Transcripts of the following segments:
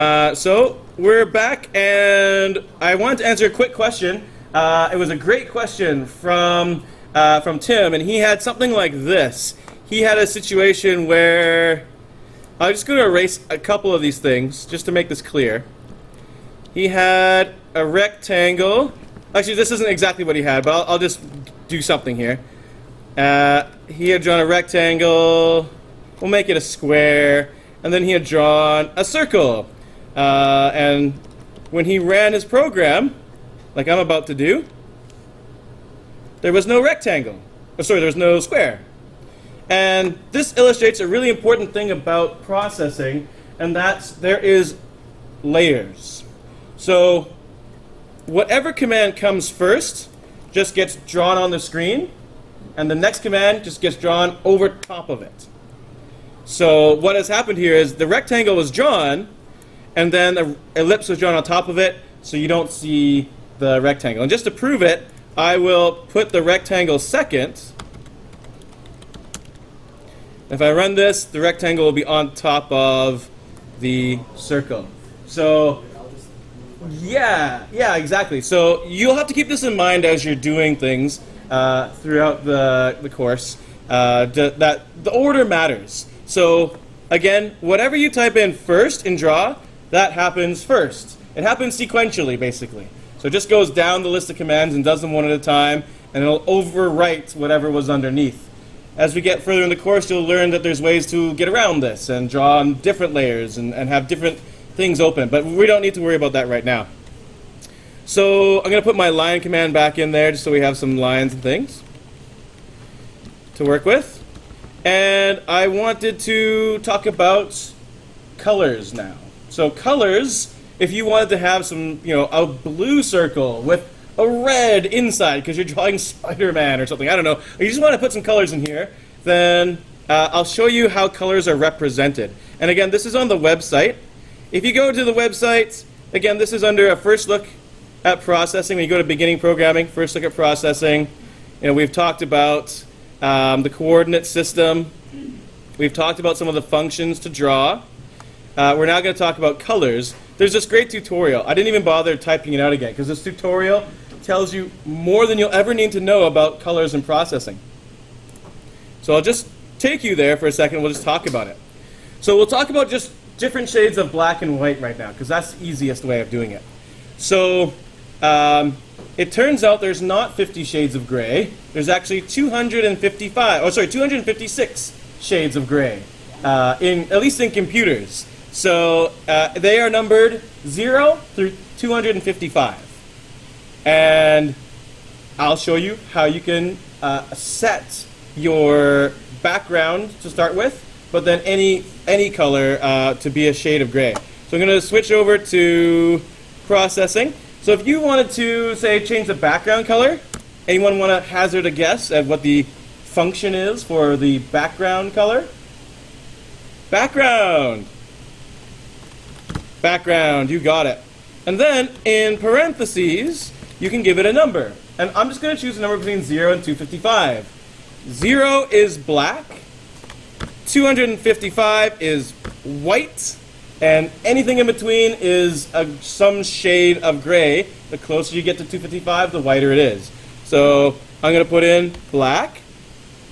So we're back, and I wanted to answer a quick question. It was a great question from Tim, and he had something like this. He had a situation where I'm just going to erase a couple of these things just to make this clear. He had a rectangle. Actually, this isn't exactly what he had, but I'll just do something here. He had drawn a rectangle. We'll make it a square, and then he had drawn a circle. And when he ran his program, like I'm about to do, there was no rectangle. There was no square. And this illustrates a really important thing about processing, and that's there is layers. So whatever command comes first just gets drawn on the screen, and the next command just gets drawn over top of it. So what has happened here is the rectangle was drawn, and then an ellipse was drawn on top of it, so you don't see the rectangle. And just to prove it, I will put the rectangle second. If I run this, the rectangle will be on top of the circle. So, yeah, exactly. So you'll have to keep this in mind as you're doing things throughout the course, that the order matters. So, again, whatever you type in first in draw, that happens first. It happens sequentially, basically. So it just goes down the list of commands and does them one at a time, and it'll overwrite whatever was underneath. As we get further in the course, you'll learn that there's ways to get around this and draw on different layers and have different things open. But we don't need to worry about that right now. So I'm going to put my line command back in there just so we have some lines and things to work with. And I wanted to talk about colors now. So colors, if you wanted to have some, a blue circle with a red inside because you're drawing Spider-Man or something, I don't know, or you just want to put some colors in here, then I'll show you how colors are represented. And again, this is on the website. If you go to the website, again, this is under a first look at processing. When you go to beginning programming, first look at processing, we've talked about the coordinate system. We've talked about some of the functions to draw. We're now going to talk about colors. There's this great tutorial. I didn't even bother typing it out again because this tutorial tells you more than you'll ever need to know about colors and processing. So I'll just take you there for a second. We'll just talk about it. So we'll talk about just different shades of black and white right now because that's the easiest way of doing it. So it turns out there's not 50 shades of gray. There's actually 256 shades of gray, at least in computers. So they are numbered 0 through 255. And I'll show you how you can set your background to start with, but then any color to be a shade of gray. So I'm going to switch over to processing. So if you wanted to, say, change the background color, anyone want to hazard a guess at what the function is for the background color? Background, you got it. And then in parentheses, you can give it a number. And I'm just going to choose a number between 0 and 255. 0 is black, 255 is white, and anything in between is some shade of gray. The closer you get to 255, the whiter it is. So I'm going to put in black,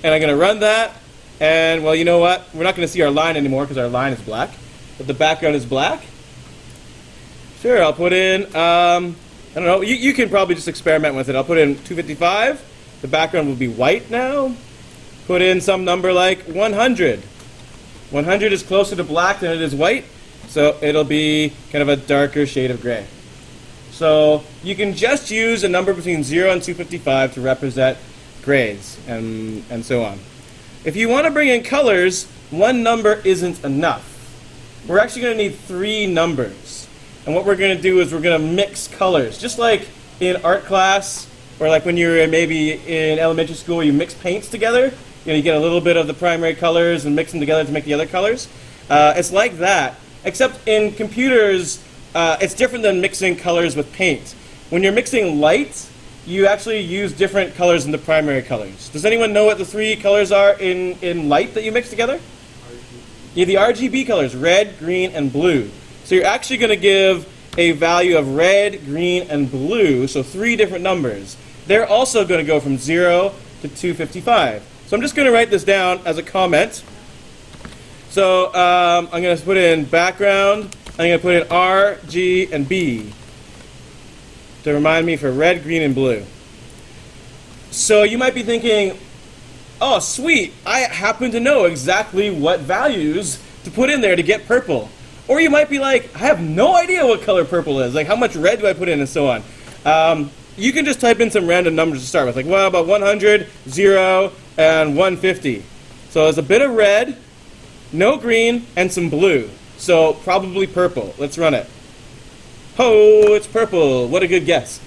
and I'm going to run that. And, well, you know what? We're not going to see our line anymore because our line is black. But the background is black. Sure, I'll put in, I don't know, you can probably just experiment with it. I'll put in 255. The background will be white now. Put in some number like 100. 100 is closer to black than it is white, so it'll be kind of a darker shade of gray. So you can just use a number between 0 and 255 to represent grays and so on. If you want to bring in colors, one number isn't enough. We're actually going to need 3 numbers. And what we're going to do is we're going to mix colors. Just like in art class, or like when you're maybe in elementary school, you mix paints together. You get a little bit of the primary colors and mix them together to make the other colors. It's like that, except in computers, it's different than mixing colors with paint. When you're mixing light, you actually use different colors than the primary colors. Does anyone know what the 3 colors are in light that you mix together? Yeah, the RGB colors, red, green, and blue. So you're actually going to give a value of red, green, and blue, so 3 different numbers. They're also going to go from 0 to 255. So I'm just going to write this down as a comment. So I'm going to put in background. I'm going to put in R, G, and B to remind me for red, green, and blue. So you might be thinking, oh, sweet, I happen to know exactly what values to put in there to get purple. Or you might be like, I have no idea what color purple is. Like, how much red do I put in, and so on. You can just type in some random numbers to start with. Like, well, about 100, 0, and 150. So there's a bit of red, no green, and some blue. So probably purple. Let's run it. Oh, it's purple. What a good guess.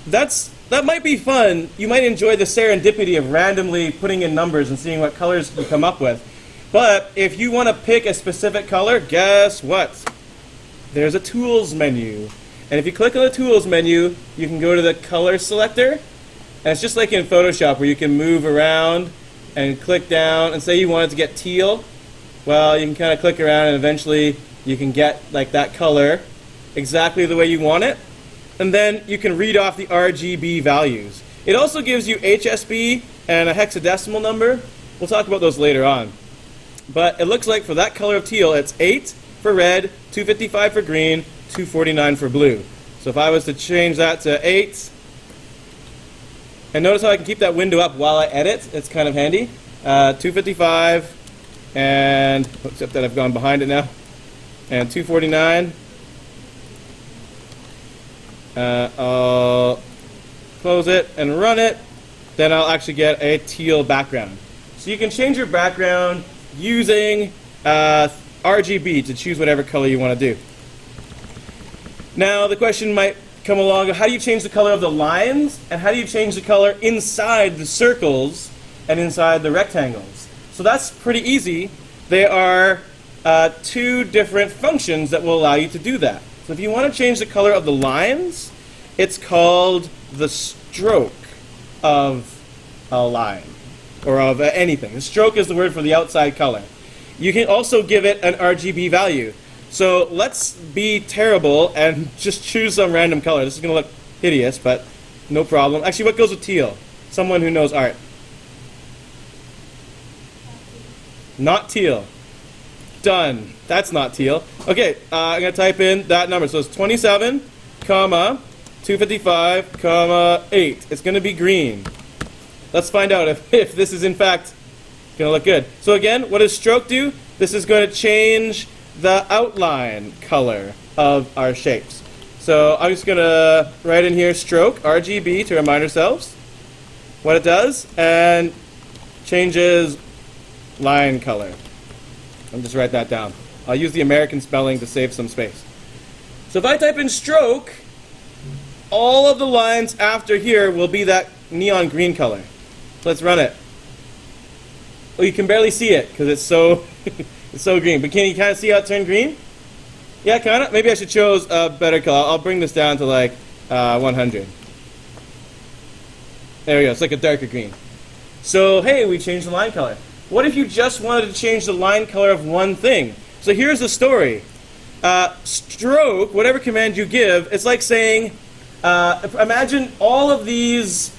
That might be fun. You might enjoy the serendipity of randomly putting in numbers and seeing what colors you come up with. But if you want to pick a specific color, guess what? There's a Tools menu. And if you click on the Tools menu, you can go to the Color Selector. And it's just like in Photoshop where you can move around and click down and say you want it to get teal. Well, you can kind of click around and eventually you can get like that color exactly the way you want it. And then you can read off the RGB values. It also gives you HSB and a hexadecimal number. We'll talk about those later on. But it looks like for that color of teal, it's 8 for red, 255 for green, 249 for blue. So if I was to change that to 8, and notice how I can keep that window up while I edit. It's kind of handy. 255, and except that I've gone behind it now, and 249. I'll close it and run it. Then I'll actually get a teal background. So you can change your background using RGB to choose whatever color you want to do. Now the question might come along, how do you change the color of the lines, and how do you change the color inside the circles and inside the rectangles? So that's pretty easy. There are 2 different functions that will allow you to do that. So if you want to change the color of the lines, it's called the stroke of a line, or of anything. The stroke is the word for the outside color. You can also give it an RGB value. So let's be terrible and just choose some random color. This is going to look hideous, but no problem. Actually, what goes with teal? Someone who knows art. Not teal. Done. That's not teal. Okay, I'm going to type in that number. So it's 27, comma, 255, comma, 8. It's going to be green. Let's find out if this is in fact going to look good. So again, what does stroke do? This is going to change the outline color of our shapes. So I'm just going to write in here stroke, RGB, to remind ourselves what it does, and changes line color. I'll just write that down. I'll use the American spelling to save some space. So if I type in stroke, all of the lines after here will be that neon green color. Let's run it. Oh, you can barely see it because it's so it's so green. But can you kind of see how it turned green? Yeah, kind of. Maybe I should choose a better color. I'll bring this down to like 100. There we go. It's like a darker green. So hey, we changed the line color. What if you just wanted to change the line color of one thing? So here's the story. Stroke, whatever command you give, it's like saying, imagine all of these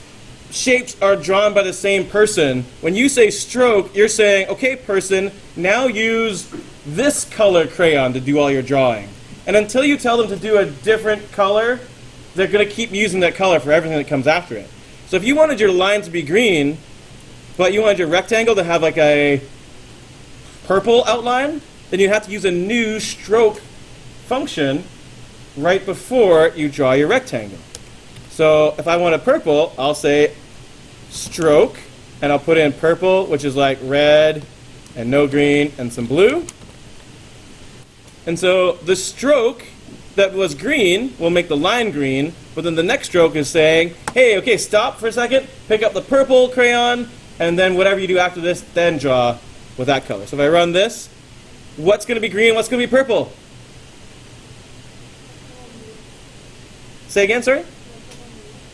shapes are drawn by the same person. When you say stroke, you're saying, okay, person, now use this color crayon to do all your drawing. And until you tell them to do a different color, they're going to keep using that color for everything that comes after it. So if you wanted your line to be green, but you wanted your rectangle to have like a purple outline, then you'd have to use a new stroke function right before you draw your rectangle. So if I want a purple, I'll say stroke, and I'll put in purple, which is like red and no green and some blue. And so the stroke that was green will make the line green, but then the next stroke is saying, hey, okay, stop for a second, pick up the purple crayon, and then whatever you do after this, then draw with that color. So if I run this, what's going to be green and what's going to be purple? Say again, sorry?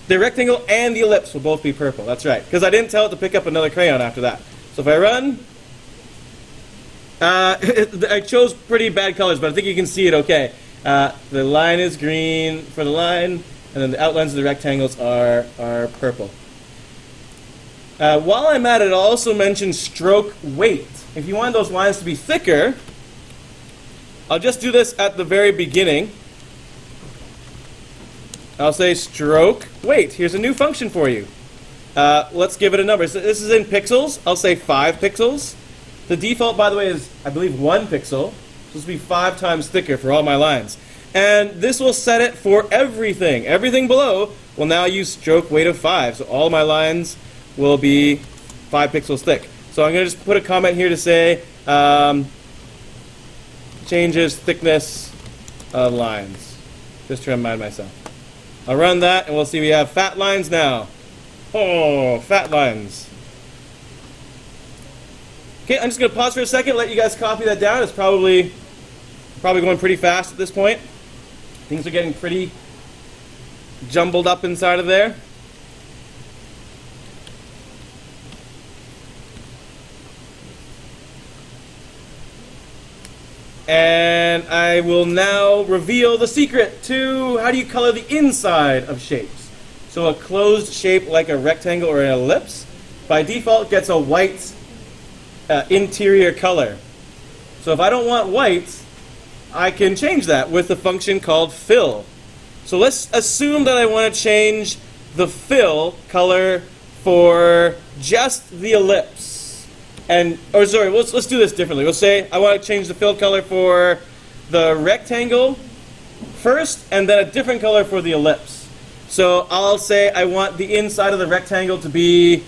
The rectangle and the ellipse will both be purple. That's right. Because I didn't tell it to pick up another crayon after that. So if I run, I chose pretty bad colors, but I think you can see it okay. The line is green for the line, and then the outlines of the rectangles are purple. While I'm at it, I'll also mention stroke weight. If you want those lines to be thicker, I'll just do this at the very beginning. I'll say stroke weight. Here's a new function for you. Let's give it a number. So this is in pixels. I'll say 5 pixels. The default, by the way, is, I believe, 1 pixel. So this will be 5 times thicker for all my lines. And this will set it for everything. Everything below will now use stroke weight of 5. So all my lines will be 5 pixels thick. So I'm going to just put a comment here to say changes thickness of lines. Just to remind myself. I'll run that and we'll see we have fat lines now. Oh, fat lines. Okay, I'm just going to pause for a second, let you guys copy that down. It's probably going pretty fast at this point. Things are getting pretty jumbled up inside of there. And I will now reveal the secret to how do you color the inside of shapes. So a closed shape like a rectangle or an ellipse, by default gets a white interior color. So if I don't want white, I can change that with a function called fill. So let's assume that I want to change the fill color for just the ellipse. Let's do this differently. We'll say I want to change the fill color for the rectangle first, and then a different color for the ellipse. So I'll say I want the inside of the rectangle to be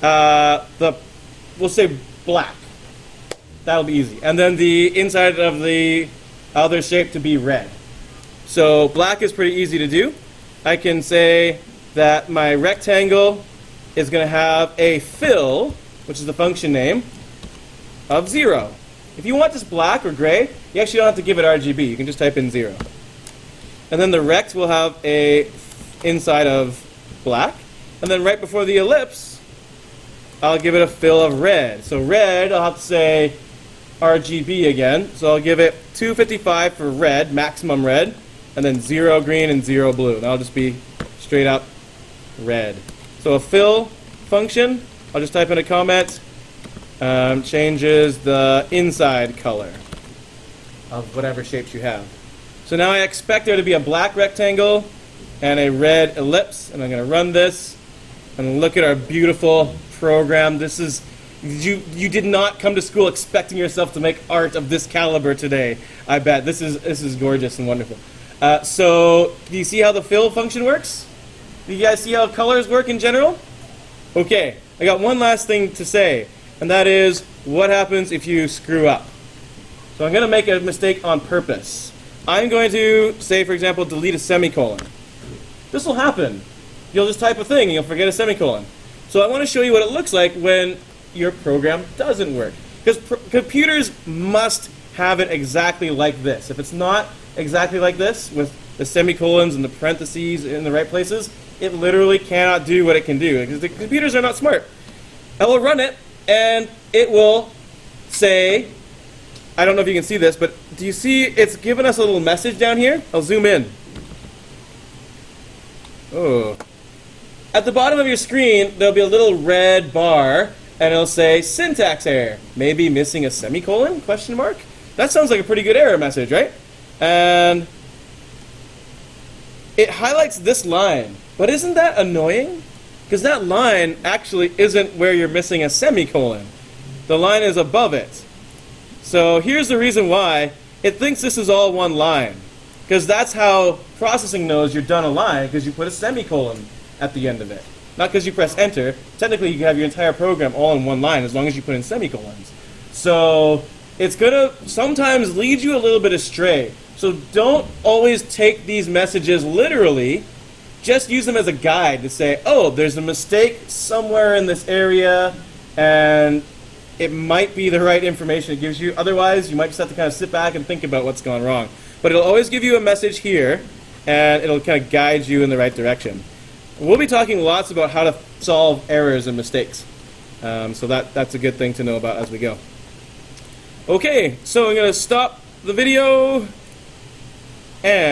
we'll say black. That'll be easy. And then the inside of the other shape to be red. So black is pretty easy to do. I can say that my rectangle is going to have a fill, which is the function name, of 0. If you want this black or gray, you actually don't have to give it RGB. You can just type in 0. And then the rect will have a inside of black. And then right before the ellipse, I'll give it a fill of red. So red, I'll have to say RGB again. So I'll give it 255 for red, maximum red, and then 0 green and 0 blue. That'll just be straight up red. So a fill function, I'll just type in a comment, changes the inside color of whatever shapes you have. So now I expect there to be a black rectangle and a red ellipse, and I'm going to run this, and look at our beautiful program. This is, you did not come to school expecting yourself to make art of this caliber today, I bet. This is gorgeous and wonderful. So, do you see how the fill function works? Do you guys see how colors work in general? Okay. I got one last thing to say, and that is, what happens if you screw up? So I'm going to make a mistake on purpose. I'm going to, say for example, delete a semicolon. This will happen. You'll just type a thing and you'll forget a semicolon. So I want to show you what it looks like when your program doesn't work. Because computers must have it exactly like this. If it's not exactly like this, with the semicolons and the parentheses in the right places, it literally cannot do what it can do, because the computers are not smart. I will run it, and it will say, I don't know if you can see this, but do you see it's given us a little message down here? I'll zoom in. Oh. At the bottom of your screen, there'll be a little red bar, and it'll say syntax error. Maybe missing a semicolon? Question mark? That sounds like a pretty good error message, right? And it highlights this line. But isn't that annoying? Because that line actually isn't where you're missing a semicolon. The line is above it. So here's the reason why. It thinks this is all one line. Because that's how processing knows you're done a line, because you put a semicolon at the end of it. Not because you press enter. Technically, you can have your entire program all in one line as long as you put in semicolons. So it's going to sometimes lead you a little bit astray. So don't always take these messages literally. Just use them as a guide to say, oh, there's a mistake somewhere in this area, and it might be the right information it gives you. Otherwise, you might just have to kind of sit back and think about what's gone wrong. But it'll always give you a message here, and it'll kind of guide you in the right direction. We'll be talking lots about how to solve errors and mistakes. So that's a good thing to know about as we go. Okay, so I'm going to stop the video. And